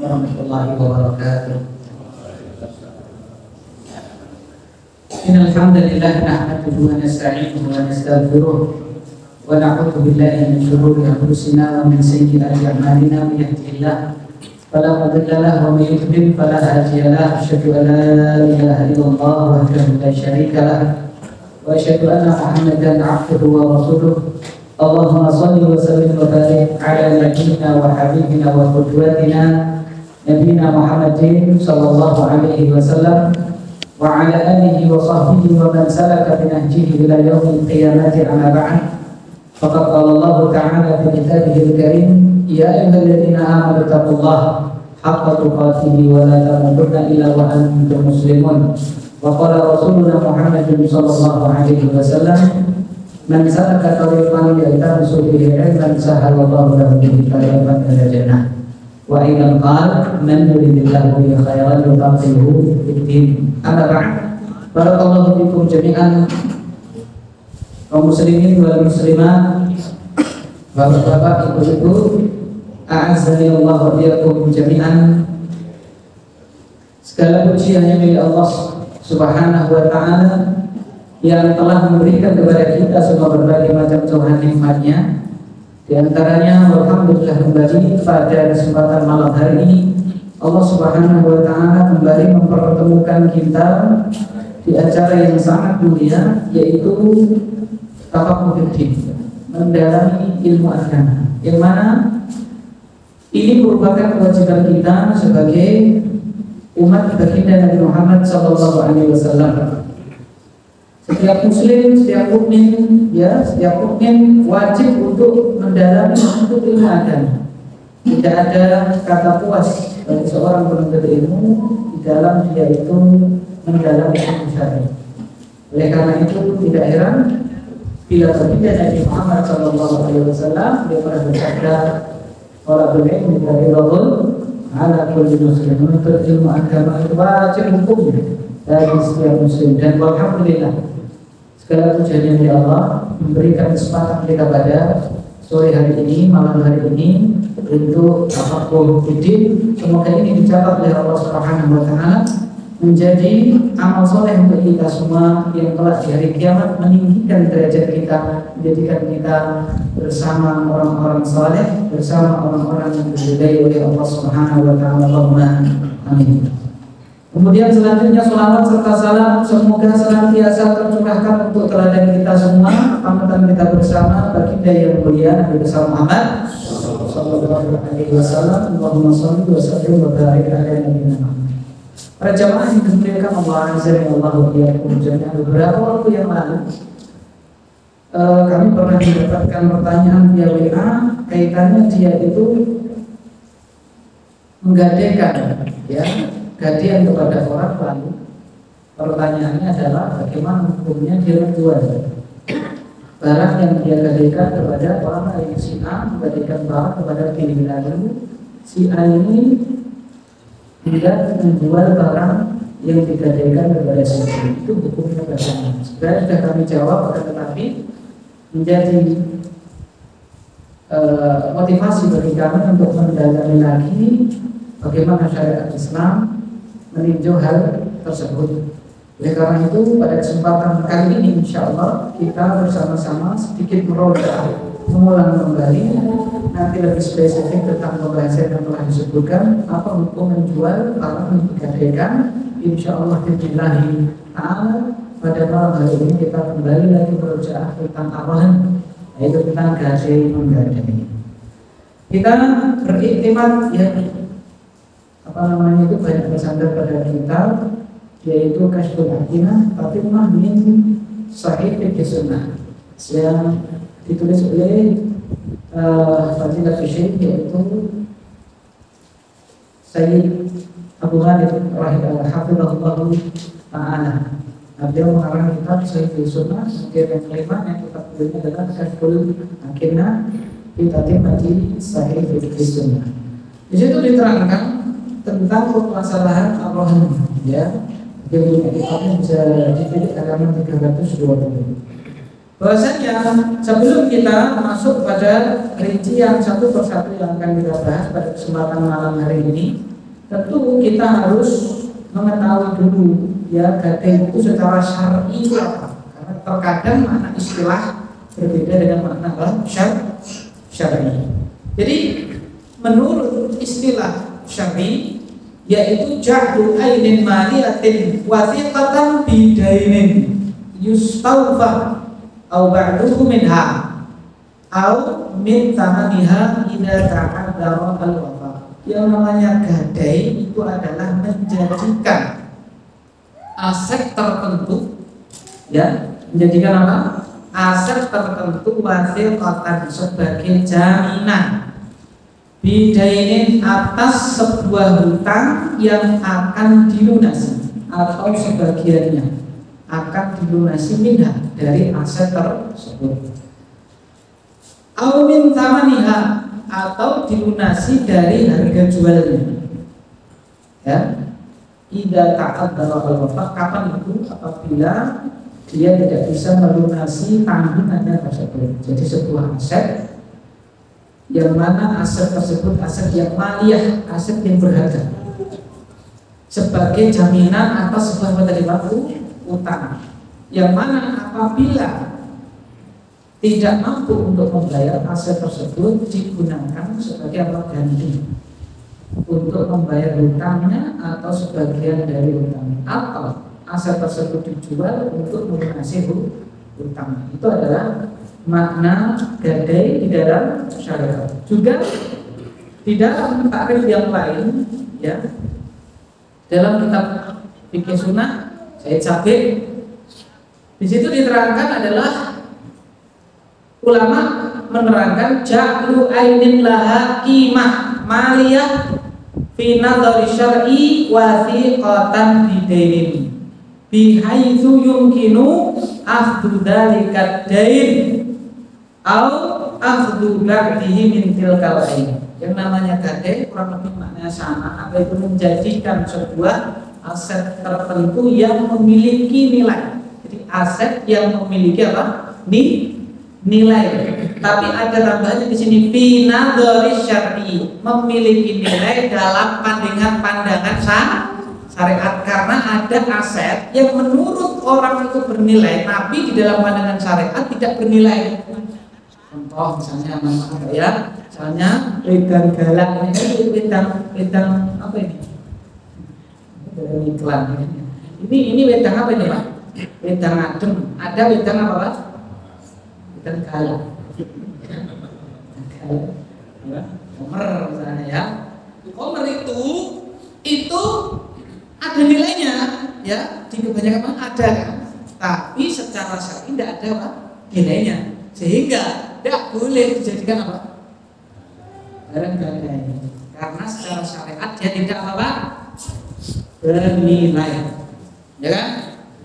warahmatullahi wabarakatuh. Innal hamdalillah nahmaduhu wa nasta'inuhu wa nastaghfiruh wa na'udzu billahi min shururi anfusina wa min sayyiati a'malina may yahdihillahu fala mudilla lahu wa may yudlil fala hadiya lahu. Asyhadu an la ilaha illallah wahdahu la syarika lahu wa asyhadu anna Muhammadan 'abduhu wa rasuluh. Allahumma shalli wa sallim wa barik ala nabiyyina wa habibina wa qudwatina nabiyina Muhammadin sallallahu alaihi wasallam wa ala alihi wa sahbihi wa man salaka bi nahjihi ila yaumil qiyamati amma ba'd. Faqad qala Allah ta'ala fi kitabihil karim, ya ayyuhalladzina amanu taqullaha haqqa tuqatih wa la tamutunna illa wa antum muslimun. Wa qala rasuluna Muhammadin sallallahu alaihi wasallam, man salaka tariqan yaltamisu fihi ilman sahalallahu lahu bihi tariqan ila jannah. Wa aidan qala man yuridillahu bihi khairan yufaqihuhu fid-din. Amma ba'd. Barakallahu fikum jami'an kaum muslimin wal muslimat, bapak-bapak, ibu-ibu, a'azzani Allah wa iyyakum jami'an. Segala puji hanya milik Allah Subhanahu wa ta'ala yang telah memberikan kepada kita semua berbagai macam curahan nikmatnya. Di antaranya alhamdulillah kembali pada kesempatan malam hari ini Allah Subhanahu wa ta'ala kembali mempertemukan kita di acara yang sangat mulia, yaitu tafaqquh fiddin, mendalami ilmu agama, yang mana ini merupakan kewajiban kita sebagai umat baginda Nabi Muhammad sallallahu alaihi wasallam. Setiap muslim, setiap mukmin, setiap mukmin wajib untuk mendalami ilmu agama. Tidak ada kata puas bagi seorang penuntut ilmu di dalam dia itu mendalami ilmu syar'i. Oleh karena itu tidak heran bila baginda Nabi Muhammad sallallahu alaihi wasallam dia pernah bersabda, "Talabul ilmi fardhun 'ala kulli muslim." Menuntut ilmu agama itu wajib hukumnya bagi setiap muslim. Dan alhamdulillah segala pujian dari Allah memberikan kesempatan kita pada sore hari ini, malam hari ini untuk tafaqquh fiddin. Semoga ini dicatat oleh Allah Subhanahu wa ta'ala menjadi amal soleh untuk kita semua yang kelak di hari kiamat meninggikan derajat kita, menjadikan kita bersama orang-orang saleh, bersama orang-orang yang diridai oleh Allah Subhanahu wa ta'ala. Allahumma amin. Kemudian selanjutnya salawat serta salam semoga senantiasa tercurahkan untuk teladan kita semua, panutan kita bersama, baginda yang mulia Nabi besar Muhammad sallallahu alaihi wasallam. Allahumma shalli wa sallim wa barik ala nabiyyina Muhammad. Para jamaah yang dimuliakan Allah azza wa jalla, beberapa waktu yang lalu kami pernah mendapatkan pertanyaan via WA kaitannya dia itu menggadaikan hadiah kepada orang lain. Pertanyaannya adalah bagaimana hukumnya dia menjual barang yang dia gadaikan kepada orang lain. Si A menggadaikan barang kepada diri lalu, si A ini tidak menjual barang yang digadaikan kepada si B. Itu hukumnya bagaimana? Sebenarnya sudah kami jawab, tetapi menjadi motivasi bagi kami untuk mendalami lagi bagaimana syariat Islam meninjau hal tersebut. Oleh karena itu pada kesempatan kali ini insya Allah kita bersama-sama sedikit mengulang kembali nanti lebih spesifik tentang pembahasan yang telah disebutkan, apa hukum menjual barang yang digadaikan. Insya Allah billahi ta'ala pada malam hari ini kita kembali lagi berusaha tentang arahan, yaitu tentang gadai menggadai. Kita beriktimat itu banyak bersandar pada kitab, yaitu Kashful Hakinah Tatimah min Sahih Fiqh Sunnah yang ditulis oleh Fadilatul Syekh, yaitu Sayyid Abu Ghalib Hafizahullah Ta'ala. Beliau mengarang kitab Sahih Fiqh Sunnah. Kemudian yang kelima yang kita pilih adalah Kashful Hakinah Tatimah Sahih Fiqh Sunnah. Di situ diterangkan tentang permasalahan ar-rahim, yang kitabnya bisa dipilih halaman 320. Bahwasanya sebelum kita masuk pada rincian satu persatu yang akan kita bahas pada kesempatan malam hari ini, tentu kita harus mengetahui dulu ya gadai itu secara syar'i itu apa. Karena terkadang makna istilah berbeda dengan makna syar'i. Jadi menurut istilah syar'i yaitu ja'du ainin maliyatin wathiqatan bidainin yustawfa au ba'duhu minha au min tamaniha idza ta'addara al-wafa. Yang namanya gadai itu adalah menjadikan aset tertentu, ya, menjadikan apa? Aset tertentu wathiqatan sebagai jaminan bidainin atas sebuah hutang yang akan dilunasi atau sebagiannya akan dilunasi minha dari aset tersebut. Au min tamaniha atau dilunasi dari harga jualnya. Ya. Idza ta'addara al-wafa, kapan itu? Apabila dia tidak bisa melunasi tanggungannya tersebut. Jadi sebuah aset yang mana aset tersebut aset yang maliyah, aset yang berharga sebagai jaminan atas sebuah utang, yang mana apabila tidak mampu untuk membayar aset tersebut digunakan sebagai alat ganti untuk membayar hutangnya atau sebagian dari hutang, atau aset tersebut dijual untuk melunasi hutang. Itu adalah makna gadai di dalam syariat. Juga di dalam takrif yang lain, ya, dalam kitab Fikih Sunnah Said Sabiq, di situ diterangkan adalah ulama menerangkan ja'lu ainin laha qimah maliyah fi nadhari syar'i wathiqatan bidainin bihaitsu yumkinu akhdhu dzalika dain au akhdhu ba'dihi min tilkal ain. Yang namanya gadai kurang lebih maknanya sama, apa itu menjadikan sebuah aset tertentu yang memiliki nilai. Jadi aset yang memiliki apa? Nilai. Tapi ada tambahannya di sini fi nadhari syar'i, memiliki nilai dalam pandangan syariat, karena ada aset yang menurut orang itu bernilai tapi di dalam pandangan syariat tidak bernilai. Contoh misalnya apa ya? Misalnya wedang galak ini, wedang apa ini? Iklan ini wedang apa ini, Pak? Wedang adem. Ada wedang apa, Pak? Wedang galak. Ya, komer misalnya ya. Komer itu ada nilainya, ya, di kebanyakan ada kan. Tapi secara syar'i tidak ada apa? Nilainya. Sehingga tidak boleh dijadikan apa? Barang gadai. Karena secara syariat dia tidak apa? Bernilai. Ya kan?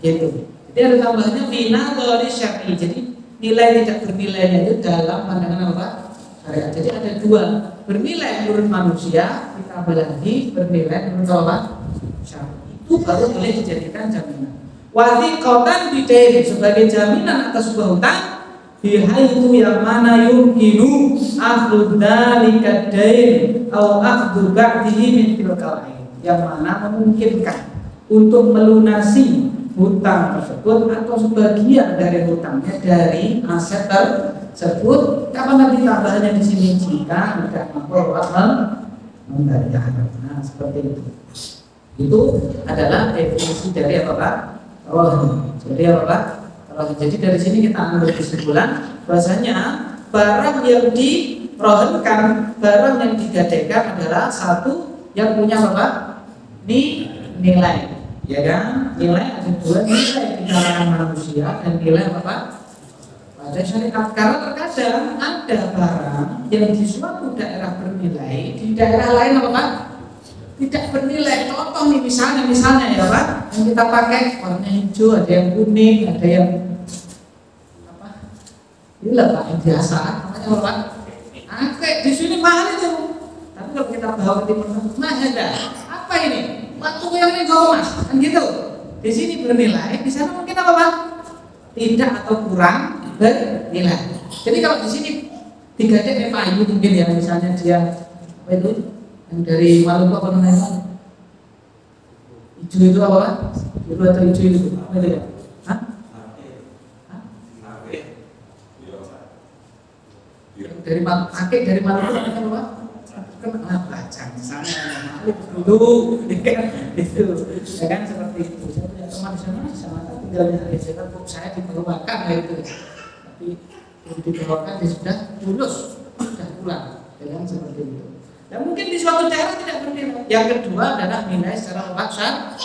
Gitu. Jadi ada tambahannya fina dari syar'i. Jadi nilai tidak bernilainya itu dalam pandangan apa? Syariat. Jadi ada dua, bernilai menurut manusia, ditambah lagi bernilai menurut apa? Syar'i. Itu baru boleh dijadikan jaminan. Wathiqatan bidain, sebagai jaminan atas sebuah hutang, bihaitsu yang mana yumkinu akhdhu dzalika dain au akhdhu ba'dihi min tilkal ain, yang mana memungkinkan untuk melunasi hutang tersebut atau sebagian dari hutangnya dari aset tersebut. Kapan nanti tambahannya di sini? Jika tidak mampu membayar. Nah, seperti itu. Itu adalah definisi dari apa, Pak? Rohani. Jadi apa, Pak? Rohani. Jadi dari sini kita ambil kesimpulan bahwasanya barang yang dirohankan, barang yang digadaikan adalah satu yang punya apa, Pak? Nilai. Ya kan? Nilai ada dua, nilai di kalangan manusia dan nilai apa, Pak? Pada syariat. Karena terkadang ada barang yang di suatu daerah bernilai, di daerah lain apa, Pak? Tidak bernilai. Contoh nih, misalnya ya, Pak, yang kita pakai warnanya hijau, ada yang kuning, ada yang apa? Inilah, Pak, yang biasa namanya apa, Pak? Oke, di sini mahal itu. Tapi kalau kita bawa ke timur mahal enggak? Apa ini? Waktu yang ini kau, Mas, kan gitu. Di sini bernilai, di sana mungkin apa, Pak? Tidak atau kurang bernilai. Jadi kalau di sini digadai FIU mungkin ya, misalnya dia apa itu yang dari Maluku apa namanya, Hijau itu apa Pak? Biru atau hijau itu? Apa itu ya? Hah? Dari akik dari mana itu kan Pak? Bacang sana dulu itu ya kan seperti itu. Saya punya teman di sana sama tinggalnya di sana, saya dibawakan gitu, tapi dibawakan dia sudah lulus, sudah pulang, ya kan seperti itu. Dan mungkin di suatu daerah tidak bernilai. Yang kedua adalah nilai secara paksa,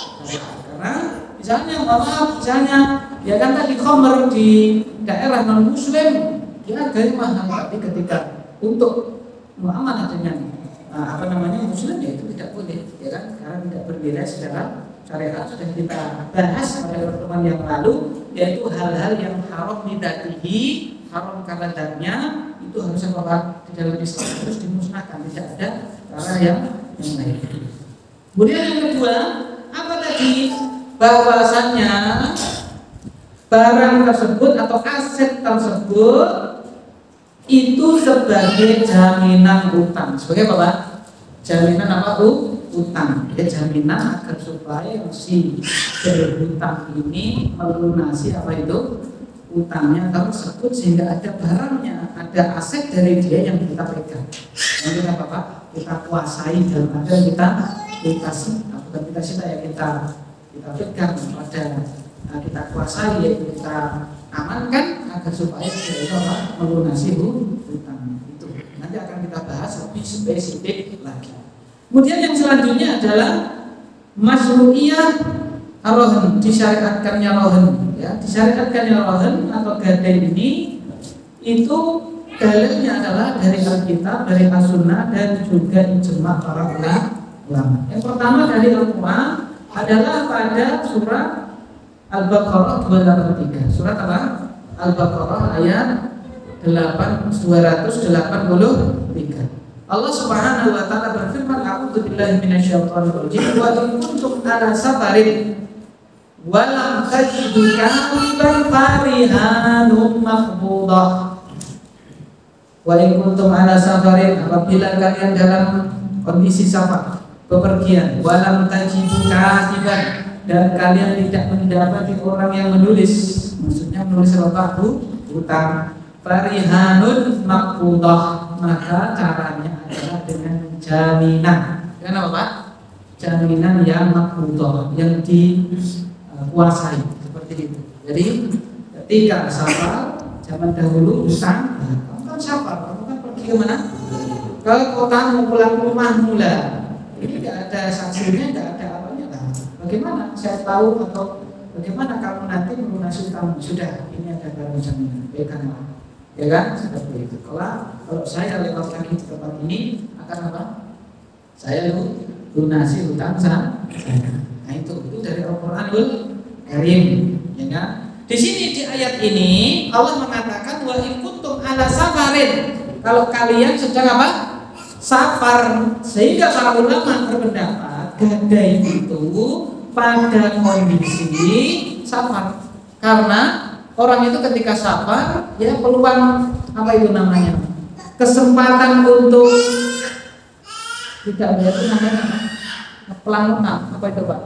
karena misalnya misalnya ya kan tadi khamr di daerah non muslim dia harganya mahal, tapi ketika untuk muamalah dengan muslim ya itu tidak boleh, ya kan, karena tidak bernilai secara syariat. Sudah kita bahas pada pertemuan yang lalu, yaitu hal-hal yang haram bidatihi, haram karenanya itu harus apa di dalam Islam harus dimusnahkan, tidak ada cara yang lain. Kemudian yang kedua, apa tadi? Bahwasannya barang tersebut atau aset tersebut itu sebagai jaminan utang. Sebagai apa? Jaminan apa? Utang. Ya, jaminan agar supaya si berhutang ini melunasi apa itu? Utangnya tersebut, sehingga ada barangnya, ada aset dari dia yang kita pegang. Yang kita apa? Kita kuasai dalam artian kita sita ya kita pegang, kita kuasai, yaitu kita amankan agar supaya dia itu apa? Melunasi hutang itu. Nanti akan kita bahas lebih spesifik lagi. Kemudian yang selanjutnya adalah masyru'iyah ar-rahan, disyariatkannya rahan, ya, disyariatkannya rahan atau gadai ini itu dalilnya adalah dari Alkitab, dari As-Sunnah, dan juga ijma' para ulama. Yang pertama dari Al-Quran adalah pada surat Al-Baqarah 283. Surat apa? Al-Baqarah ayat 283. Allah Subhanahu wa taala berfirman, a'udzu billahi minasyaitonir rajim, wa in kuntum ala safarin wa lam tajidu katiban farihanun maqbudah. Wa in kuntum ala safarin, apabila kalian dalam kondisi safar, bepergian, wa lam tajidu katiban, dan kalian tidak mendapati orang yang menulis, maksudnya menulis apa? Hutang. Farihanun maqbudah, maka caranya adalah dengan jaminan. Dengan apa Pak? Jaminan yang maqbudah, yang dikuasai, seperti itu. Jadi ketika safar zaman dahulu hutang, kamu kan safar, kamu kan pergi ke mana? Ke kota, mau pulang ke rumah mula. Ini tidak ada saksinya, tidak ada apanya lah. Bagaimana saya tahu atau bagaimana kamu nanti melunasi utang? Sudah, ini ada barang jaminan. Bagaimana? Ya kan, seperti itu. Kalau saya lewat lagi di tempat ini akan apa? Saya lunasi hutang saya. Nah itu dari Al-Quranul Karim, ya kan? Di sini di ayat ini Allah mengatakan wa in kuntum ala safarin, kalau kalian sedang apa? Safar. Sehingga para ulama berpendapat gadai itu pada kondisi safar, karena orang itu ketika safar, ya peluang apa itu namanya, kesempatan untuk tidak bayar itu namanya pelang utang, apa itu Pak?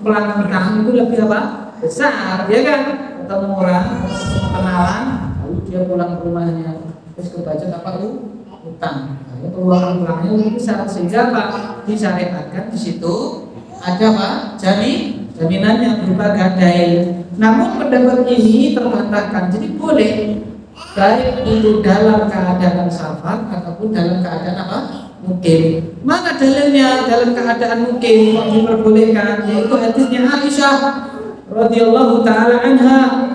Pelang utang itu lebih apa? Besar, ya kan? Ketemu orang, kenalan, lalu dia pulang ke rumahnya, terus kebaca apa utang, ya, peluang pulangnya lebih besar, sehingga Pak disyariatkan di situ ada Pak jaminannya berupa gadai. Namun pendapat ini terbantahkan. Jadi boleh baik itu dalam keadaan safar ataupun dalam keadaan apa? Mukim. Mana dalilnya dalam keadaan mukim kok diperbolehkan? Yaitu hadisnya Aisyah radhiyallahu taala anha,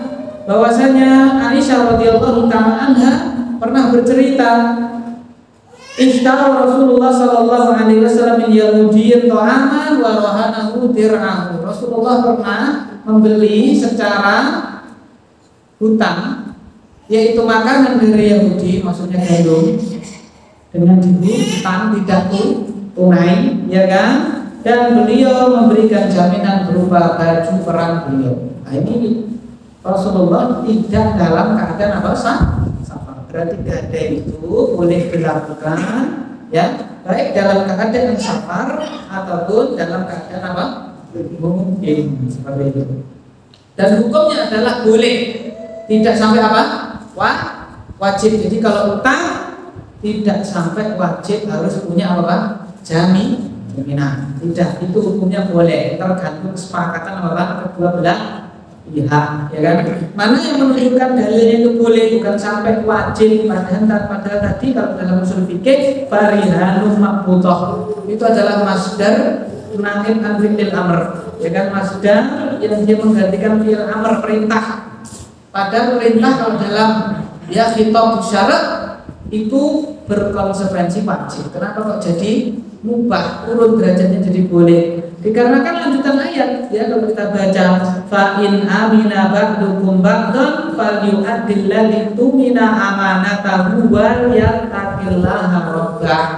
bahwasanya Aisyah radhiyallahu taala anha pernah bercerita, Ishtara Rasulullah sallallahu alaihi wasallam min Yahudiyyin ta'aman wa rahanahu dir'ahu. Rasulullah pernah membeli secara hutang, yaitu makanan dari Yahudi, maksudnya gandum, dengan dihutang tidak tunai, ya kan? Dan beliau memberikan jaminan berupa baju perang beliau. Nah, ini Rasulullah tidak dalam keadaan apa? Safar. Berarti gadai itu boleh dilakukan, ya, baik dalam keadaan safar ataupun dalam keadaan apa? mungkin seperti itu. Dan hukumnya adalah boleh, tidak sampai apa? Wajib. Jadi kalau utang tidak sampai wajib harus punya apa? Jaminan. Tidak, itu hukumnya boleh, tergantung kesepakatan apa? Kedua belah pihak, ya kan? Mana yang menunjukkan dalilnya itu boleh, bukan sampai wajib. Padahal tadi kalau dalam usul fikih farihanum maqbuthah itu adalah masdar naib an fi'il amr, ya kan? Masdar yang dia menggantikan fi'il amr, perintah. Padahal perintah kalau dalam ya khitab syarat itu berkonsekuensi wajib. Kenapa kok jadi mubah, urut derajatnya jadi boleh? Dikarenakan lanjutan ayat, ya kalau kita baca fa in amina ba'dukum ba'dan falyu'addil ladzi tumina amanatahu wa yattaqillaha rabbah.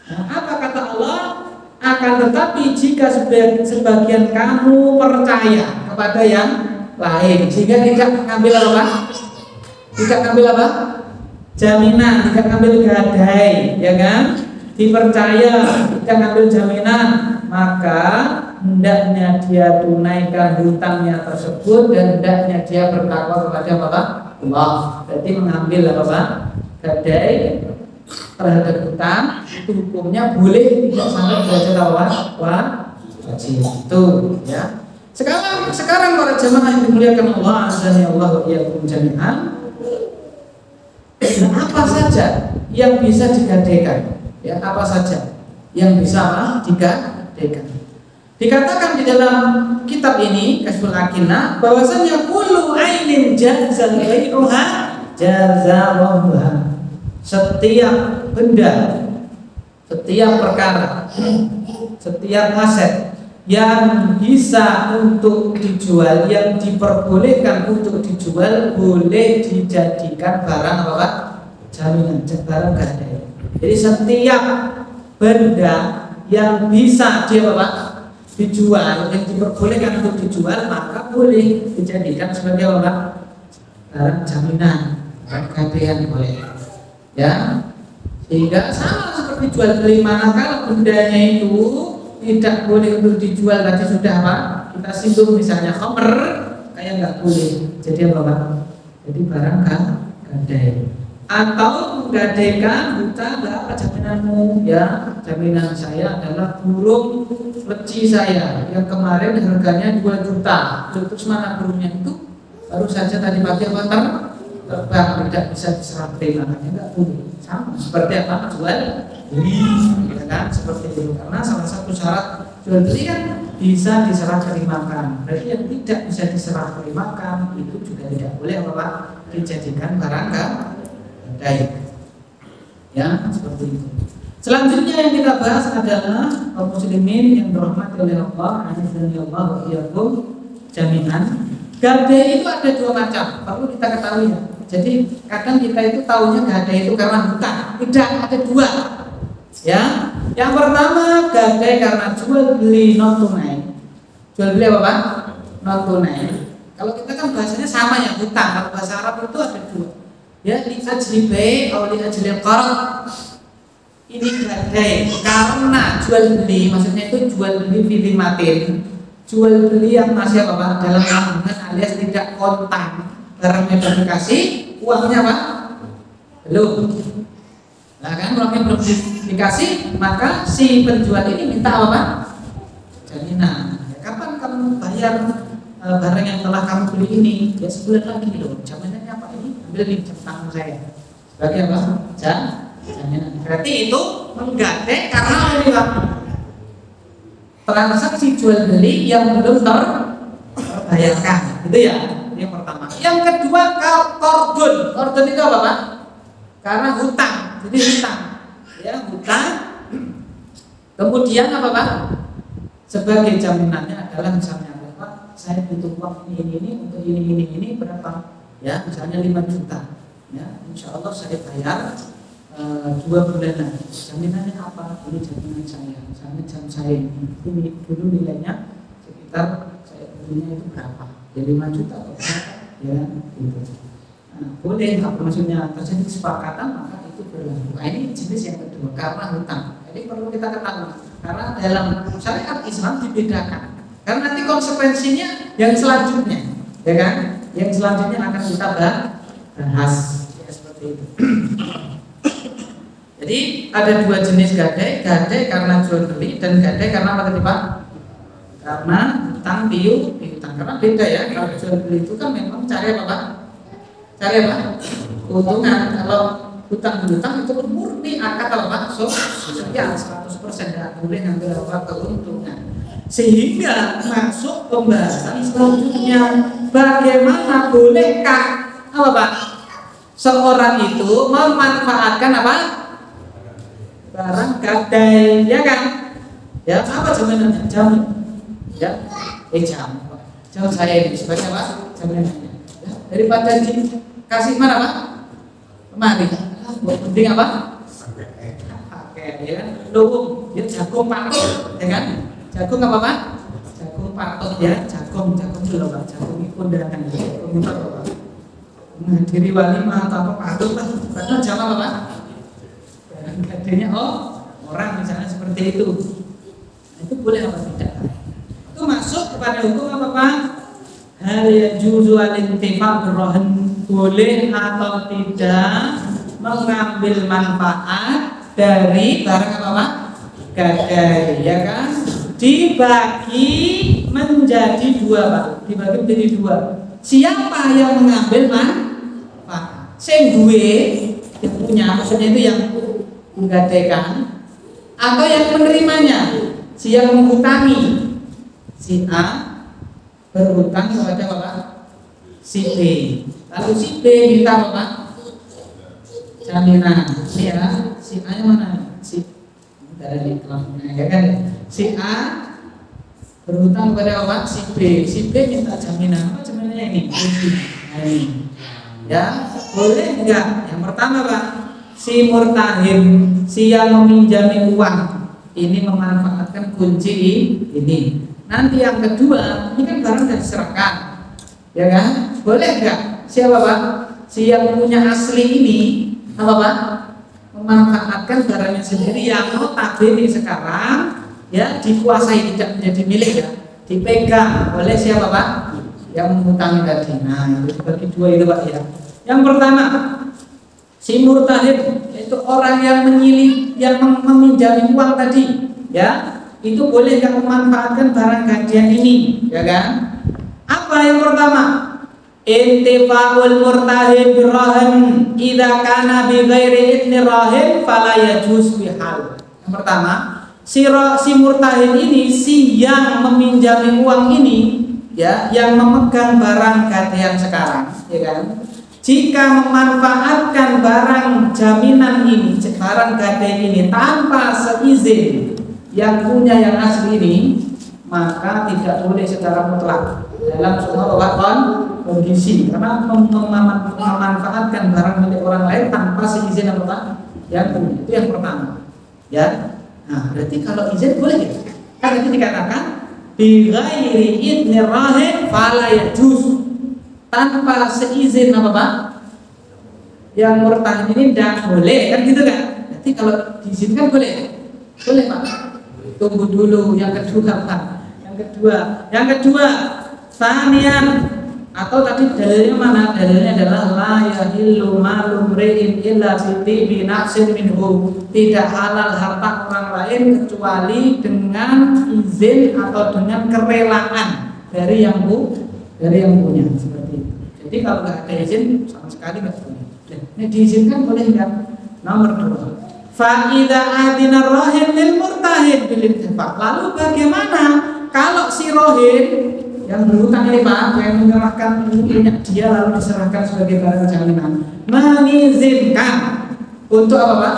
Nah, apa kata Allah? Akan tetapi jika sebagian kamu percaya kepada yang lain, sehingga tidak mengambil apa? Tidak mengambil apa? Jaminan, tidak mengambil gadai, ya kan? Dipercaya, tidak mengambil jaminan, maka hendaknya dia tunaikan hutangnya tersebut dan hendaknya dia bertakwa kepada Allah. Jadi mengambil apa? Gadai terhadap hutang itu hukumnya boleh, tidak sampai derajat wajib. Itu ya. Sekarang para jemaah yang dimuliakan Allah azza wa jalla wa iyyakum jami'an, apa saja yang bisa digadaikan? Ya, apa saja yang bisa digadaikan? Dikatakan di dalam kitab ini Kasyful Akinah bahwasanya kullu ainin jazal ghairuha jazawaha. Setiap benda, setiap perkara, setiap aset yang bisa untuk dijual, yang diperbolehkan untuk dijual, boleh dijadikan barang apa? Jaminan, barang gadai. Jadi setiap benda yang bisa dijual, yang diperbolehkan untuk dijual, maka boleh dijadikan sebagai apa? Barang jaminan, barang gadaian boleh. Ya, sehingga sama seperti jual beli, manakala bendanya itu tidak boleh untuk dijual, tadi sudah apa? Kita singgung misalnya khamr, kayak nggak boleh. Jadi apa? Jadi barang gadai. Atau menggadaikan hutang, apa jaminanmu? Ya, jaminan saya adalah burung leci saya yang kemarin harganya 2 juta. Terus mana burungnya itu? Baru saja tadi pagi terbang, tidak bisa diserah terima, makanya nggak boleh. Sama seperti apa? Jual beli, ya kan? Seperti itu. Karena salah satu syarat jual beli kan bisa diserah terimakan. Berarti yang tidak bisa diserah terimakan itu juga tidak boleh apa? Dijadikan barang gadai. Ya, seperti itu. Selanjutnya yang kita bahas adalah kaum muslimin yang dirahmati oleh Allah, azza wa iyyakum jami'an. Gadai itu ada 2 macam, perlu kita ketahui ya. Jadi kadang kita itu tahunya gadai itu karena hutang. Tidak, ada 2. Ya, yang pertama gadai karena jual beli non tunai. Jual beli apa Pak? Non tunai. Kalau kita kan bahasanya sama ya, hutang. Kalau bahasa Arab itu ada 2. Ya, li ajli bai' atau li ajli qard. Ini gadai karena jual beli, maksudnya itu jual beli filimatin. Jual beli yang masih apa Pak? Dalam tanggungan alias tidak kontan. Barangnya sudah dikasih, uangnya apa? Belum. Nah kan uangnya belum dikasih, maka si penjual ini minta apa Pak? Jaminan. Ya, kapan kamu bayar barang yang telah kamu beli ini? Ya sebulan lagi loh. Jaminannya apa ini? Ambil nih tanggung saya. Sebagai apa? Jaminan. Berarti itu menggadai karena apa? Transaksi jual beli yang belum terbayarkan. Itu ya. Yang pertama. Yang kedua kordon itu apa Pak? Karena hutang. Jadi hutang. Ya, hutang. Kemudian apa Pak? Sebagai jaminannya adalah misalnya Pak, saya butuh uang ini untuk ini berapa? Ya, misalnya 5 juta. Ya, insya Allah saya bayar 2 bulan lagi. Jaminannya apa? Ini jaminan saya. Misalnya jam saya ini dulu nilainya sekitar saya belinya itu berapa? Ya 5 juta atau berapa? Ya gitu. Nah, boleh apa maksudnya terjadi kesepakatan maka itu berlaku. Nah, ini jenis yang kedua karena hutang. Jadi perlu kita ketahui Karena dalam syariat Islam dibedakan. Karena nanti konsekuensinya yang selanjutnya, ya kan? Yang selanjutnya akan kita bahas, ya seperti itu. Jadi ada dua jenis gadai karena jual beli dan gadai karena apa tadi Pak? Karena hutang piutang. Karena beda ya. Kalau jual beli itu kan memang cari apa Pak? Cari apa? Keuntungan. Kalau hutang itu murni akad apa Pak? Sosial 100% tidak boleh ngambil apa keuntungan. Sehingga masuk pembahasan selanjutnya, bagaimana bolehkah apa Pak? Seorang itu memanfaatkan apa? Barang gadai, ya kan? Ya, apa jaminannya? Jamin. Ya, jam saya ini sebagai apa? Jaminannya. Ya, daripada dikasih mana Pak? Kemari. Penting apa? Pakai, ya kan? Luwung, ya jagung patut, ya kan? Jagung apa Pak? Jagung patut ya, jagung dulu Pak. Jagung itu undangan, jagung itu apa Pak? Menghadiri walimah atau apa patut lah. Padahal jam apa Pak? Gadainya orang misalnya seperti itu. Nah, itu boleh apa tidak? Itu masuk kepada hukum apa Pak? Hal yajuzu al-intifa' birrahan, boleh atau tidak mengambil manfaat dari barang apa Pak? Gadai, ya kan? Dibagi menjadi dua Pak. Dibagi menjadi dua. Siapa yang mengambil manfaat? Sing duwe yang punya, maksudnya itu yang menggadaikan atau yang menerimanya, si yang menghutangi. Si A berhutang kepada Bapak si B, lalu si B minta Bapak jaminan. Ya, si A yang mana? Si dari kelasnya, ya kan? Si A berhutang kepada Bapak si B minta jaminan. Apa jaminannya ini? Nah, ini. Ya, boleh enggak? Yang pertama Pak, si murtahin, si yang meminjami uang ini memanfaatkan kunci ini. Nanti yang kedua, ini kan barang sudah diserahkan, ya kan? Boleh enggak? Siapa Pak? Si yang punya asli ini apa Pak? Memanfaatkan barangnya sendiri yang notabene sekarang ya dikuasai, tidak menjadi milik ya, dipegang oleh siapa Pak? Yang mengutangi tadi. Nah, itu bagi dua itu Pak ya. Yang pertama, si murtahid itu orang yang meminjami uang tadi, ya itu boleh nggak memanfaatkan barang gadaian ini, ya kan? Apa yang pertama? Intifa'ul murtahid birrahan idza kana bi ghairi idni rahin fala yajuz bihal. Yang pertama, si murtahid ini, si yang meminjami uang ini, ya, yang memegang barang gadaian sekarang, ya kan? Jika memanfaatkan barang jaminan ini, barang gadai ini tanpa seizin yang punya yang asli ini, maka tidak boleh secara mutlak dalam semua kondisi, karena memanfaatkan barang milik orang lain tanpa seizin apa yang punya. Itu yang pertama. Ya. Nah, berarti kalau izin boleh ya? Kan itu dikatakan bi ghairi idni rahin fala yajuz. Tanpa seizin apa Pak? Yang murtahid ini tidak boleh, kan gitu kan? Jadi kalau diizinkan boleh Pak. Tunggu dulu. Yang kedua Pak. Yang kedua, sanian atau tadi dalilnya mana? Dalilnya adalah la yahillu malu mri'in illa bi nafsin minhu. Tidak halal harta orang lain kecuali dengan izin atau dengan kerelaan dari yang punya, seperti itu. Jadi kalau nggak ada izin sama sekali nggak boleh. Ini diizinkan boleh nggak? Nomor 2. Fa idza adina rahin lil murtahid bil ittifaq. Lalu bagaimana kalau si rohin yang berhutang ini Pak, yang menyerahkan punya dia lalu diserahkan sebagai barang jaminan, mengizinkan untuk apa Pak?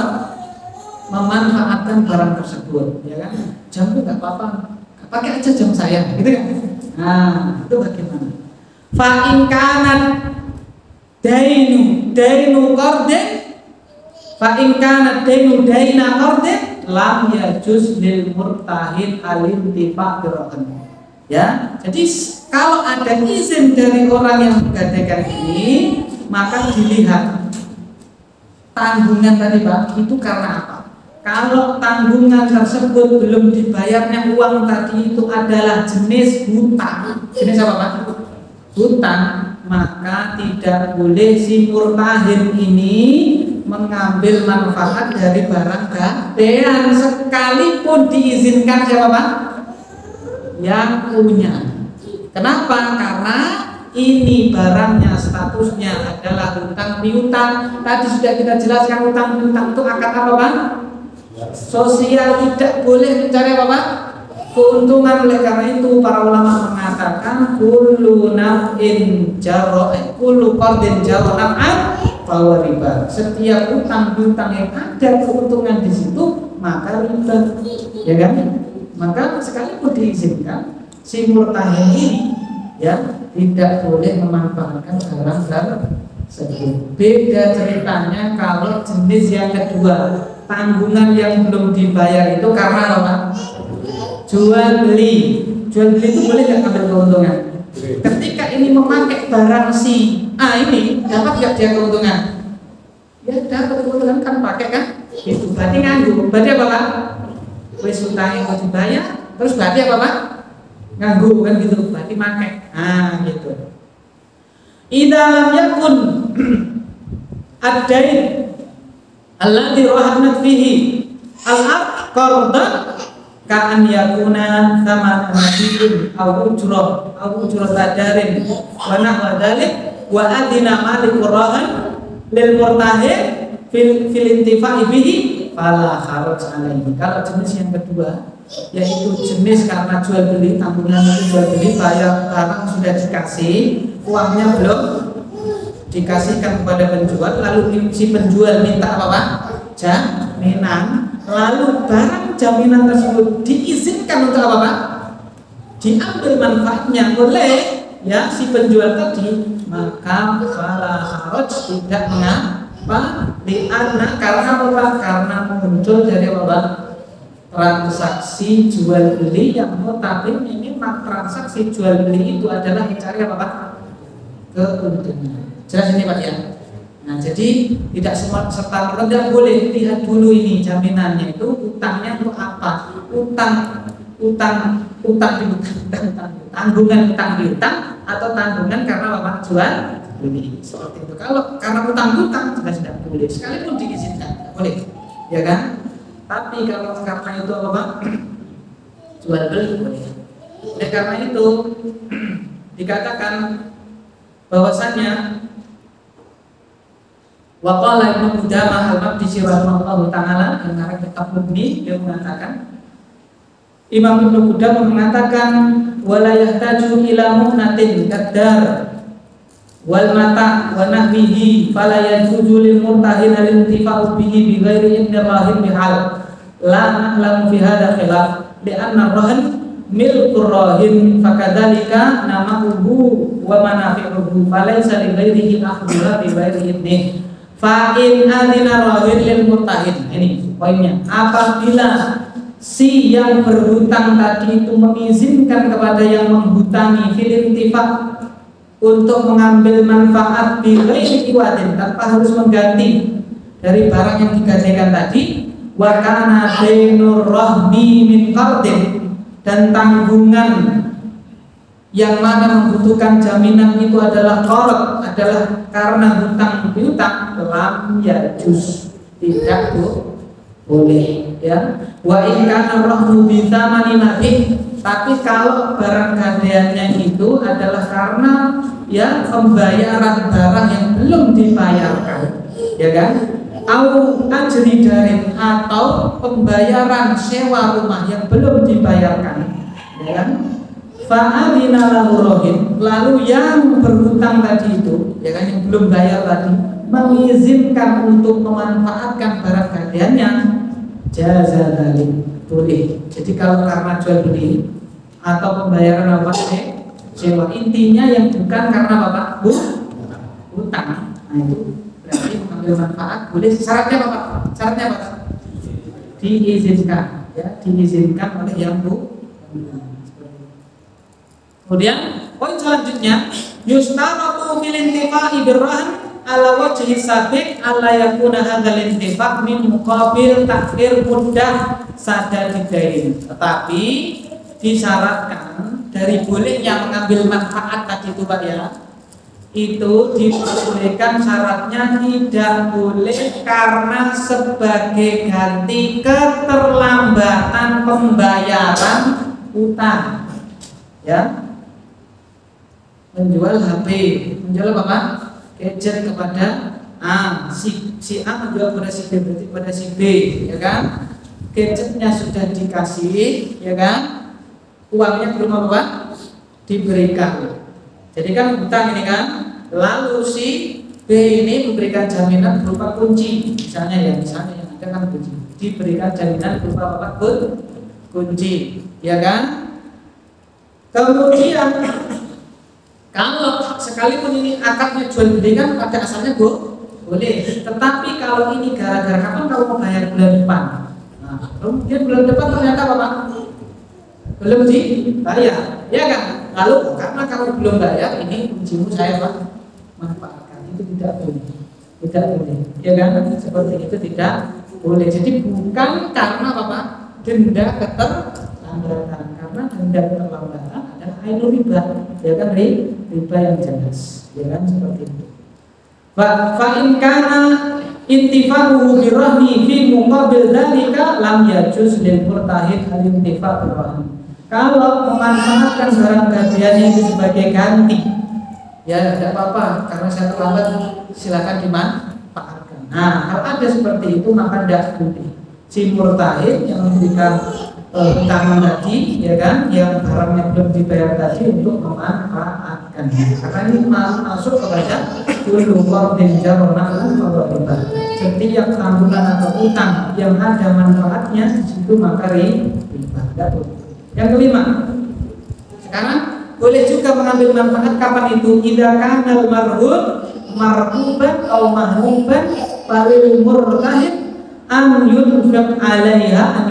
Memanfaatkan barang tersebut, ya kan? Jamku nggak apa-apa, pakai aja jam saya, gitu kan? Nah, itu bagaimana? Fa in kana dainu qardin, fa in kana daina qardin lam yajuz lil murtahid al-intifa' birrahan. Ya, jadi kalau ada izin dari orang yang menggadaikan ini, maka dilihat tanggungan tadi Pak itu karena apa? kalau tanggungan tersebut belum dibayarnya uang tadi itu adalah jenis hutang. Jenis apa Pak? Hutang, maka tidak boleh si murtahin ini mengambil manfaat dari barang gadaian sekalipun diizinkan siapa Pak? Yang punya. Kenapa? Karena ini barangnya statusnya adalah hutang piutang. Tadi sudah kita jelaskan hutang piutang itu akan apa Pak? Sosial, tidak boleh mencari apa Pak? Keuntungan. Oleh karena itu para ulama mengatakan kullu naf'in jarra, kullu qardin jarra naf'an fahuwa riba. Setiap hutang piutang yang ada keuntungan di situ maka riba. Ya kan? Maka sekalipun diizinkan si murtahin ini ya tidak boleh memanfaatkan barang tersebut. Beda ceritanya kalau jenis yang kedua, tanggungan yang belum dibayar itu karena apa? Jual beli. Jual beli itu boleh nggak ambil keuntungan? Ketika ini memakai barang si A ini, dapat nggak dia keuntungan? Ya dapat keuntungan, kan pakai kan? Itu berarti nganggu. Berarti apa Pak? Wis utangnya mau dibayar, terus berarti apa Pak? Nganggu kan gitu, berarti pakai. Nah gitu. Idza lam yakun ad-dain alladhi rahanat fihi al-qarda ka'an yakuna thaman hadidin aw ujrah tadarin wa nahwa dzalik wa adina malikur rahan lil murtahin fil intifa'i bihi fala kharaj alaihi. Kalau jenis yang kedua yaitu jenis karena jual beli, tanggungan itu jual beli, bayar barang sudah dikasih, uangnya belum dikasihkan kepada penjual, lalu si penjual minta apa Pak? Jaminan, lalu barang jaminan tersebut diizinkan untuk apa Pak? Diambil manfaatnya oleh ya si penjual tadi, maka fala kharaj, tidak mengapa, karena apa? Karena muncul dari apa Pak? Transaksi jual beli yang notabene ini transaksi jual beli itu adalah mencari apa Pak? Keuntungan. Jelas ini Pak ya. Nah jadi tidak semua serta merta, tidak boleh lihat dulu ini jaminannya itu utangnya untuk apa? Tanggungan utang piutang atau tanggungan karena Bapak jual beli seperti itu. Kalau karena utang piutang sudah tidak boleh, sekalipun diizinkan boleh, ya kan? Tapi kalau karena itu apa Pak? Jual beli boleh. Oleh karena itu dikatakan bahwasannya waqala Ibnu Qudamah al-Maqdisi rahimahullahu taala yang mengarang kitab Mughni, dia mengatakan, Imam Ibnu Qudamah mengatakan wala yahtaju ila muhnatin kaddar wal mata wa nahwihi fala yajuzu lil murtahin al-intifa'u bihi bi ghairi idni rahin bihal la na'lamu fi hadha khilaf li'anna ar-rahin milkur rahin fakadzalika namahu wa manafi'uhu falaysa li ghairihi akhdhuha bi ghairi idni fa in adina rahin lil murtahin. Ini poinnya, apabila si yang berhutang tadi itu mengizinkan kepada yang menghutangi fil intifa' untuk mengambil manfaat bi ghairi iwadin, tanpa harus mengganti dari barang yang digadaikan tadi, wa kana dainur rahmi min qardin, dan tanggungan yang mana membutuhkan jaminan itu adalah qard, adalah karena hutang piutang, lam yajuz, tidak boleh ya. Wa in kana rahmu bi thamani madhi, tapi kalau barang gadaiannya itu adalah karena ya pembayaran barang yang belum dibayarkan, ya kan? Au ajri darin, atau pembayaran sewa rumah yang belum dibayarkan, ya kan? Fa'adina lahu rahin, lalu yang berhutang tadi itu, ya kan, yang belum bayar tadi, mengizinkan untuk memanfaatkan barang gadaiannya, jaza dzalik, boleh. Jadi kalau karena jual beli atau pembayaran apa sewa, intinya yang bukan karena Bapak hutang, nah itu berarti mengambil manfaat boleh. Syaratnya Bapak, syaratnya apa? Diizinkan, ya, diizinkan oleh yang Kemudian poin selanjutnya, yustaratu fil intifa'i birrahan ala wajhi sabiq ala yakuna hadzal intifaq min muqabil takhir muddah sadadidain. Tetapi disyaratkan dari bolehnya mengambil manfaat tadi itu Pak ya, itu diperbolehkan, syaratnya tidak boleh karena sebagai ganti keterlambatan pembayaran utang ya. Menjual HP, menjual apa Pak? Gadget kepada A, si A menjual pada si B, berarti pada si B ya kan. Gadgetnya sudah dikasih ya kan, uangnya belum apa diberikan. Jadi kan hutang ini kan, lalu si B ini memberikan jaminan berupa kunci, misalnya yang ada kan kunci, diberikan jaminan berupa apa kunci, ya kan? Kemudian kalau sekalipun ini akadnya jual beli kan pada asalnya boleh, tetapi kalau ini gara-gara kapan kamu mau bayar bulan depan, nah, kemudian bulan depan ternyata apa Pak? Belum dibayar, ya kan? Lalu karena kamu belum bayar, ini kuncimu saya Pak manfaatkan, itu tidak boleh, ya kan? Seperti itu tidak boleh. Jadi bukan karena apa Pak? Denda keterlambatan, karena denda keterlambatan adalah ainul riba, ya kan? Riba yang jelas, ya kan? Seperti itu. Fa in kana intifaquhu birahmi fi muqabil dzalika lam yajuz lil murtahid al intifaq birahmi. Kalau memanfaatkan barang gadaiannya itu sebagai ganti, ya tidak apa-apa, karena saya terlambat, silakan dimanfaatkan. Nah, kalau ada seperti itu maka tidak boleh. Si murtahid yang memberikan utangan tadi, ya kan, yang barangnya belum dibayar tadi untuk memanfaatkan. Karena ini masuk kepada kullu qardin jarnahu fa riba. Setiap tanggungan atau utang yang ada manfaatnya di situ maka riba. Tidak boleh. Yang kelima, sekarang boleh juga mengambil manfaat kapan itu? Idza kana al-marhun marhuban atau mahmuban falil murtahid an yunfiq 'alaiha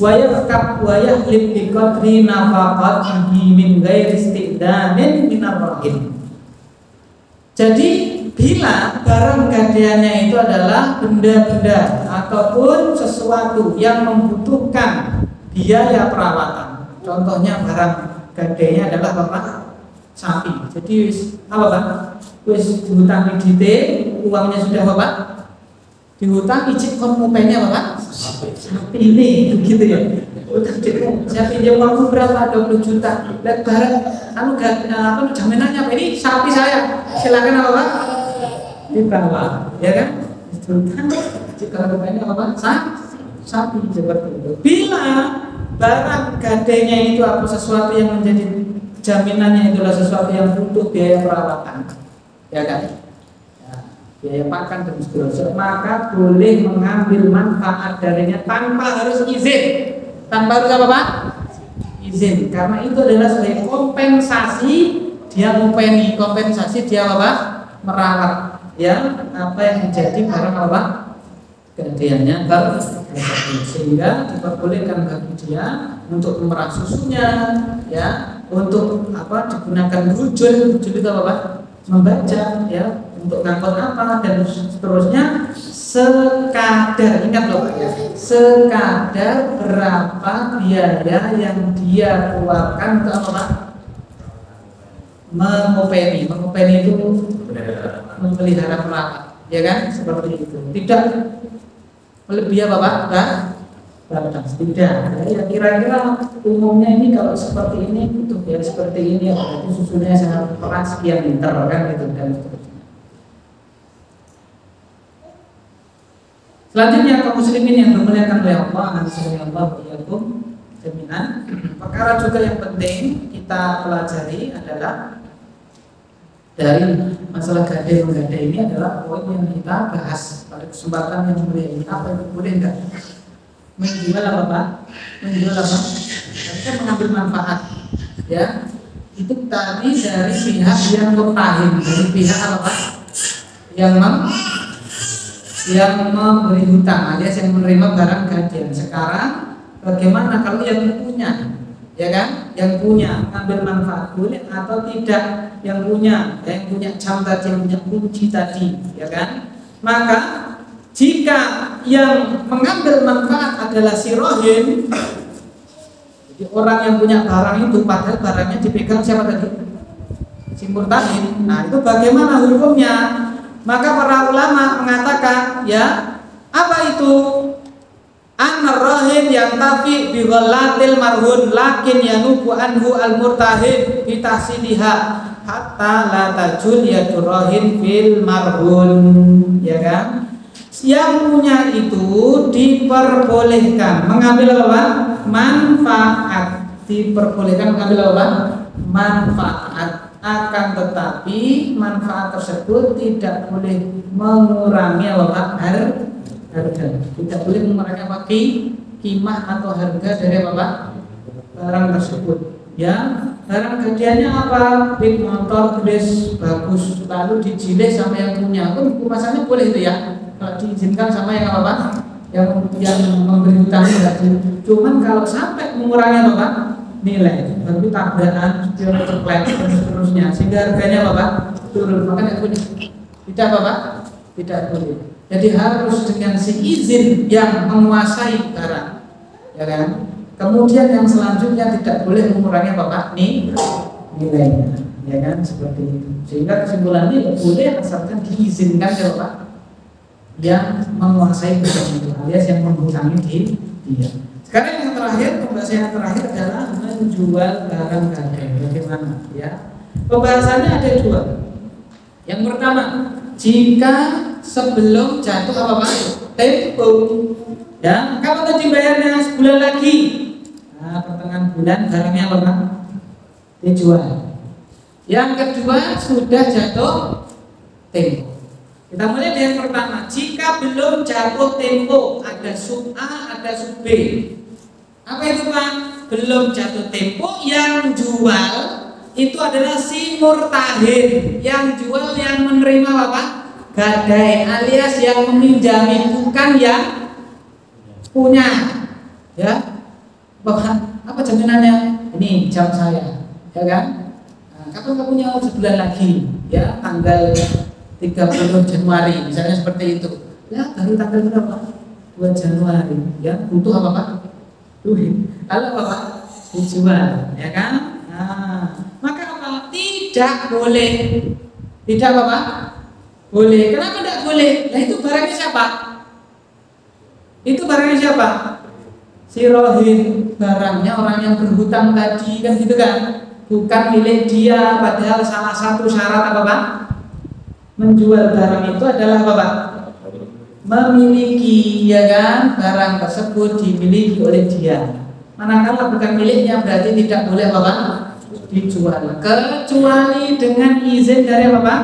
wa yarkab wa yahlib bi qadri nafaqatihi min ghairi istidanin min ar-rahim. Jadi bila barang gadaiannya itu adalah benda-benda ataupun sesuatu yang membutuhkan biaya perawatan, contohnya barang gadainya adalah apa? Sapi. Jadi apa Pak? Wis dihutangi dite, uangnya sudah apa? Dihutang izin kon mupenya apa? Sapi ini, begitu ya. Utang dite, saya pinjam uangku berapa? 20 juta. Lihat barang, apa jaminannya apa? Ini sapi saya. Silakan apa Pak? Dibawa, ya kan? Dihutang, jika mupenya apa? Sapi, seperti itu. Bila barang gadainya itu apa sesuatu yang menjadi jaminannya itulah sesuatu yang butuh biaya perawatan, ya kan, ya, biaya pakan dan seterusnya, maka boleh mengambil manfaat darinya tanpa harus izin, tanpa harus apa Pak? Izin, karena itu adalah sebagai kompensasi dia ngopeni, kompensasi dia apa Pak? Merawat, ya apa yang menjadi barang apa Pak? Gadaiannya sehingga diperbolehkan bagi dia untuk memerah susunya, ya, untuk apa digunakan rujul itu apa Pak? Membaca, ya, untuk ngangkut apa dan seterusnya, sekadar, ingat loh Pak ya, sekadar berapa biaya yang dia keluarkan untuk apa Pak? Mengopeni itu memelihara perawat, ya kan, seperti itu. Tidak melebihi apa Pak? Batas tidak. Ya kira-kira umumnya ini kalau seperti ini butuh biaya seperti ini, berarti susunya sangat keras sekian liter kan gitu dan seterusnya. Selanjutnya kaum muslimin yang dimuliakan oleh Allah, insyaallah yakum jami'an. Perkara juga yang penting kita pelajari adalah dari masalah gadai menggadai ini adalah poin yang kita bahas pada kesempatan yang mulia ini. Apa itu boleh enggak? Menjual apa Pak? Menjual apa? Kita mengambil manfaat, ya. Itu tadi dari pihak yang murtahin, dari pihak apa Pak? Yang memberi hutang alias yang menerima barang gadaian. Sekarang bagaimana kalau yang punya? ya kan? Yang punya mengambil manfaat boleh atau tidak? Yang punya jam tadi, yang punya kunci tadi, ya kan? Maka jika yang mengambil manfaat adalah si rohin, jadi orang yang punya barang itu padahal barangnya dipegang siapa tadi? Si murtahin. Nah, itu bagaimana hukumnya? Maka para ulama mengatakan, ya, apa itu? An-rahin yang tafi bi ghallatil marhun lakin yanubu anhu al-murtahin bi tahsiliha hatta la tajul yadur rahin fil marhun, ya kan? Yang punya itu diperbolehkan mengambil apa? Manfaat. Diperbolehkan mengambil apa? Manfaat. Akan tetapi manfaat tersebut tidak boleh mengurangi apa? Harga. Tidak boleh mengurangi apa? Qimah atau harga dari apa? Barang tersebut. Ya, barang gantiannya apa? Bit motor grace bagus lalu dijilih sama yang punya. Kemasannya boleh itu ya. Kalau diizinkan sama yang apa? Yang memberi hutang itu. Cuman kalau sampai mengurangi apa? Nilai, berarti tabrakan, ceplet dan seterusnya, sehingga harganya apa? Turun. Maka tidak apa? Tidak boleh. Jadi harus dengan seizin yang menguasai barang, ya kan? Kemudian yang selanjutnya tidak boleh mengurangi apa? Nilainya, ya kan? Seperti itu. Sehingga kesimpulannya boleh asalkan diizinkan ya Pak, yang menguasai barang itu, alias yang menghutangi dia. Sekarang yang terakhir, pembahasan yang terakhir adalah menjual barang gadai. Bagaimana? Ya, pembahasannya ada dua. Yang pertama, jika sebelum jatuh apa Pak? Tempo. Ya, kalau tadi bayarnya sebulan lagi, nah, pertengahan bulan barangnya apa Pak? Dijual. Yang kedua sudah jatuh tempo. Kita mulai dari yang pertama. Jika belum jatuh tempo, ada sub A, ada sub B. Apa itu Pak? Belum jatuh tempo, yang jual itu adalah si murtahin. Yang jual yang menerima apa? Gadai, alias yang meminjami, bukan yang punya. Ya, Bapak, apa jaminannya? Ini jam saya, ya kan? Nah, kapan kamu nyawa sebulan lagi? Ya, tanggal 30 Januari, misalnya seperti itu. Ya, baru tanggal berapa? 2 Januari. Ya, butuh apa Pak? Duit. Kalau apa Pak? Dijual, ya kan? Nah, maka apa? Tidak boleh. Tidak apa Pak? Boleh. Kenapa tidak boleh? Nah, itu barangnya siapa? Itu barangnya siapa? Si rohin, barangnya orang yang berhutang tadi, kan gitu kan? Bukan milik dia, padahal salah satu syarat apa Pak? Menjual barang itu adalah apa Pak? Memiliki, ya kan? Barang tersebut dimiliki oleh dia. Manakala bukan miliknya berarti tidak boleh apa Pak? Dijual, kecuali dengan izin dari apa Pak?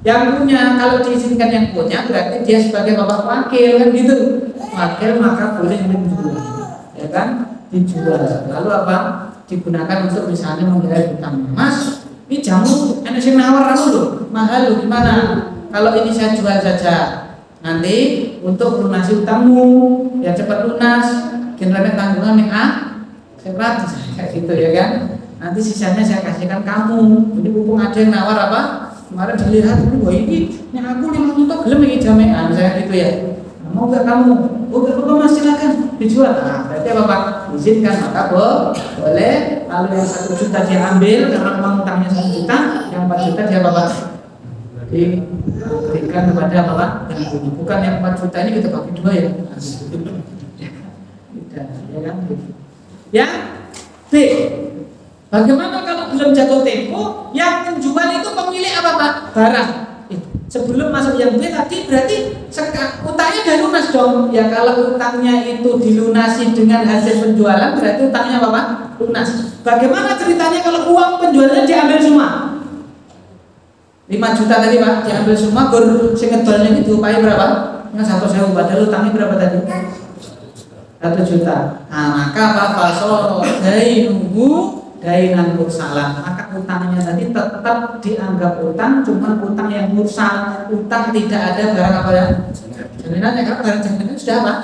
Yang punya. Kalau diizinkan yang punya berarti dia sebagai bapak wakil, kan gitu. Wakil maka boleh menjual, ya kan? Dijual. Lalu apa? Digunakan untuk misalnya membayar hutang. Mas, ini jamu enak sing nawar loh, mahal loh, gimana? Kalau ini saya jual saja, nanti untuk melunasi utangmu, ya cepat lunas, generalnya tanggungan nih serat kayak gitu ya kan? Nanti sisanya saya kasihkan kamu. Jadi mumpung ada yang nawar apa? Kemarin dilihat, wah ini aku 5 juta gelem ini jamean, misalnya gitu ya. Nah, mau nggak kamu? Oh nggak apa-apa Mas, silakan dijual. Nah, berarti apa Pak? Izinkan, maka boleh. Lalu yang 1 juta dia ambil karena memang utangnya 1 juta, yang 4 juta dia apa Pak? Diberikan kepada apa Pak? Bukan yang 4 juta ini kita bagi 2 ya. Tidak, ya kan? Ya, B. Bagaimana kalau belum jatuh tempo? Yang menjual itu pemilik apa Pak? Barang. Sebelum masuk yang B tadi berarti utangnya udah lunas dong. Ya kalau utangnya itu dilunasi dengan hasil penjualan berarti utangnya apa Pak? Lunas. Bagaimana ceritanya kalau uang penjualannya diambil semua? 5 juta tadi Pak diambil semua, gur sing ngedolnya itu diupahi berapa? Nggak 100.000, padahal utangnya berapa tadi? 1 juta. Nah, maka apa? Fasol dari nunggu dainan mursalan, maka utangnya tadi tetap dianggap utang, cuma utang yang mursal, utang tidak ada barang apa ya? Jaminannya kan barang jaminan sudah apa?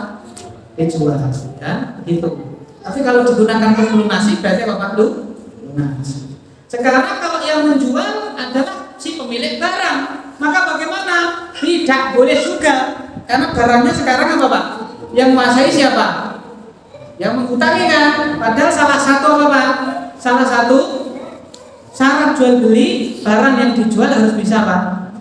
Dijual, ya, begitu. Tapi kalau digunakan untuk melunasi berarti apa Pak? Lunasi. Sekarang kalau yang menjual adalah si pemilik barang, maka bagaimana? Tidak boleh juga, karena barangnya sekarang apa Pak? Yang menguasai siapa? Yang menghutangi kan? Padahal salah satu apa Pak? Salah satu syarat jual beli, barang yang dijual harus bisa Pak?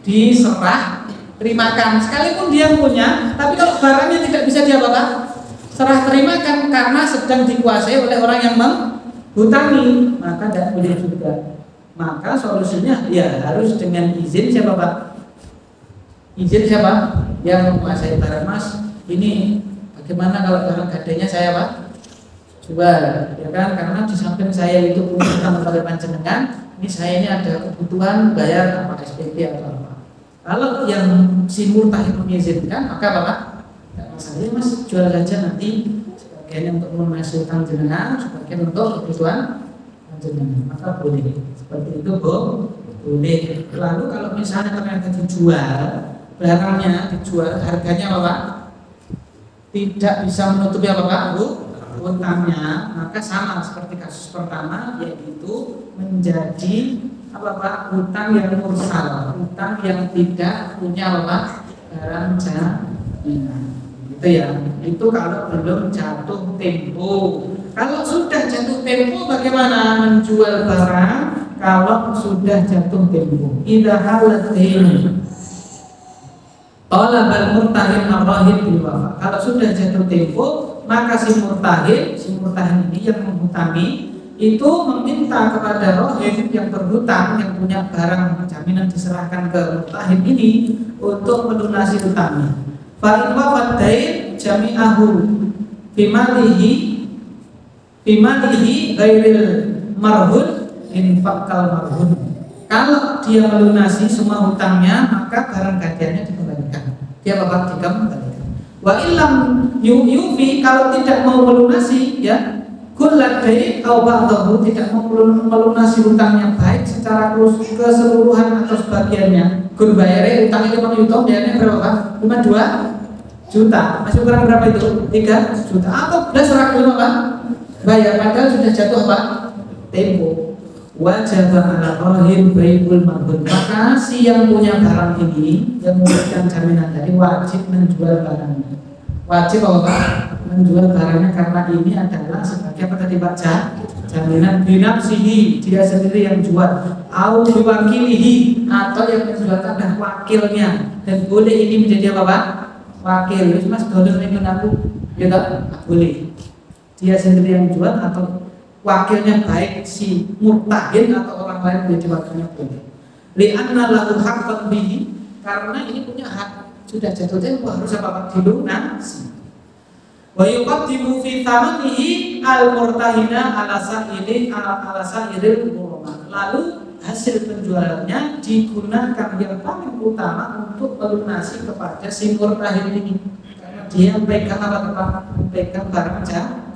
Diserah terimakan, sekalipun dia punya, tapi kalau barangnya tidak bisa dia apa? Serah terimakan karena sedang dikuasai oleh orang yang menghutangi, maka tidak boleh juga. Maka solusinya ya harus dengan izin siapa Pak? Izin siapa? Yang menguasai barang. Mas, ini bagaimana kalau barang gadainya saya Pak? Jual, ya kan? Karena di samping saya itu punya utang pada panjenengan, ini saya ini ada kebutuhan bayar apa SPP atau apa. Kalau yang si murtahid mengizinkan, maka apa Pak? Tidak masalah, Mas, jual saja nanti sebagian untuk melunasi utang jenengan, sebagian untuk kebutuhan jenengan, maka boleh. Seperti itu boleh. Lalu kalau misalnya ternyata dijual, barangnya dijual, harganya apa Pak? Tidak bisa menutupi apa Pak? Utangnya, maka sama seperti kasus pertama, yaitu menjadi apa Pak? Utang yang mursal, utang yang tidak punya apa? Barang jaminan. Itu ya. Itu kalau belum jatuh tempo. Kalau sudah jatuh tempo bagaimana menjual barang? Kalau sudah jatuh tempo, idza halatin talabal murtahin ar-rahib bil wafa. Kalau sudah jatuh tempo, maka si murtahin ini yang menghutangi itu meminta kepada rahib yang berhutang, yang punya barang jaminan diserahkan ke murtahin ini untuk melunasi hutangnya. Fa in wafat dain jami'ahu bimalihi ghairil marhun infakal marhun. Kalau dia melunasi semua hutangnya, maka barang gadaiannya dikembalikan. Dia bakal dikembalikan. Wa illam yufi, kalau tidak mau melunasi ya, kulladai atau ba'dahu, tidak mau melunasi hutangnya baik secara keseluruhan atau sebagiannya. Gur bayare utang itu Bang Yuto bayarnya berapa Pak? Cuma 2 juta. Masih kurang berapa itu? 3 juta. Atau belas rakyat Pak? Bayar padahal sudah jatuh Pak? Tempo. Wajib ala rahib baikul marhun. Maka si yang punya barang ini, yang memberikan jaminan tadi, wajib menjual barangnya. Wajib apa Pak? Menjual barangnya, karena ini adalah sebagai apa tadi Pak? Jaminan binafsihi, dia sendiri yang jual. Au biwakilihi, atau yang menjual adalah wakilnya. Dan boleh ini menjadi apa Pak? Wakil. Mas dolar ini aku, ya tak? Boleh. Dia sendiri yang jual atau wakilnya, baik si murtahin atau orang lain menjadi wakilnya boleh. Li'anna lahu haqqan bihi, karena ini punya hak, sudah jatuh tempo harus apa Pak? Dilunasi. Wa yuqaddimu fi thamanihi al-murtahina ala sa'iril ghurama. Lalu hasil penjualannya digunakan yang paling utama untuk melunasi kepada si murtahin ini, karena dia pegang apa Pak? Pegang barang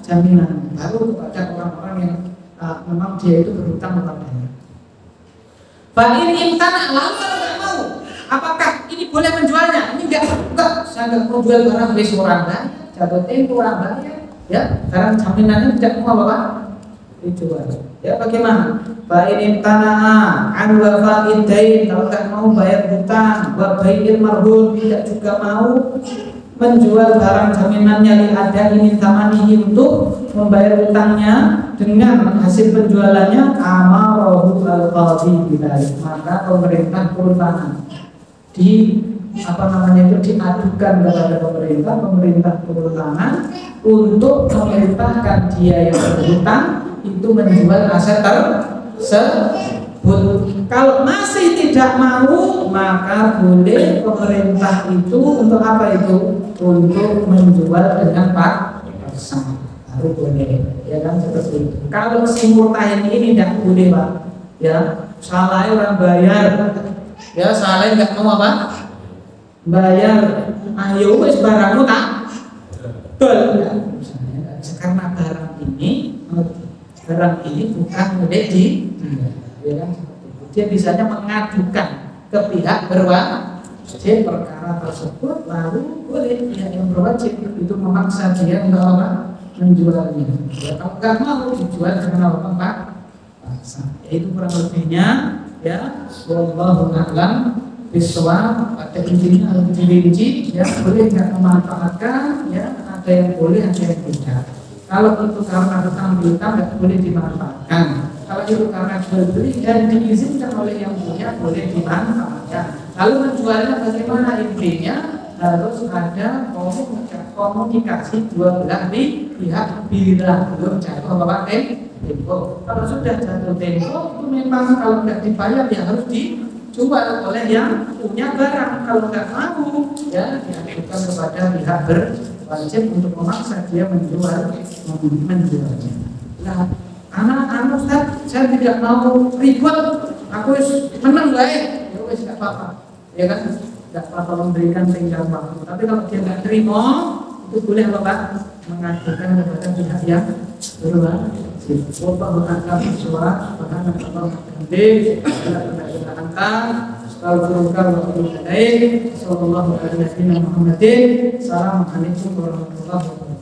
jaminan, baru kepada orang-orang yang memang dia itu berhutang kepadanya. Fa'in imtana, lalu kalau tidak mau, apakah ini boleh menjualnya? Ini enggak, saya enggak mau jual barang wis orang bayar, jatuh tempo orang bayar, ya, barang jaminannya tidak mau apa? Dijual. Ya bagaimana? Fa'in imtana an wafa'id dain, kalau enggak mau bayar hutang, wa bai'il marhun, tidak juga mau menjual barang jaminannya li ada ini tamanihi, untuk membayar utangnya dengan hasil penjualannya, amarahu al-qadhi bidzalik, maka pemerintah turun di diadukan kepada pemerintah turun tangan untuk memerintahkan dia yang berhutang itu menjual aset tersebut. Kalau masih tidak mau, maka boleh pemerintah itu untuk apa itu? Untuk menjual dengan paksa, baru boleh, ya kan, seperti itu. Kalau si murtahin ini tidak boleh Pak, ya, salah orang bayar, ya, salah nggak mau apa? Bayar, ayo wes barangmu tak? Betul, ya. Karena barang ini bukan mudah ya kan? Dia bisanya mengadukan ke pihak berwajib perkara tersebut, lalu boleh pihak yang berwajib itu memaksa dia untuk apa? menjualnya. Ya, kalau nggak mau dijual dengan apa Pak? Itu kurang lebihnya ya. Wallahu a'lam bishawab. Pada intinya harus dirinci ya, boleh nggak memanfaatkan ya, ada yang boleh ada yang tidak. Kalau itu karena hutang-piutang nggak boleh dimanfaatkan. Kalau itu karena jual beli dan diizinkan oleh yang punya boleh dimanfaatkan. Lalu menjualnya bagaimana? Intinya harus ada komunikasi dua belah pihak bila belum jatuh Bapak tempo. Kalau sudah jatuh tempo itu memang kalau nggak dibayar ya harus dijual oleh yang punya barang. Kalau nggak mau ya diajukan kepada pihak berwajib untuk memaksa dia menjualnya. Nah, anak Ustaz, saya tidak mau ribut, aku menang baik, ya wis nggak apa-apa, ya kan? Nggak apa-apa memberikan tenggang waktu. Tapi kalau dia nggak terima, itu boleh apa Pak? Mengajukan kepada pihak yang berwajib. Wallahu a'lam bishawab. Subhanallah wa bihamdihi, kita angkat. Assalamualaikum warahmatullahi wabarakatuh. Assalamualaikum warahmatullahi wabarakatuh.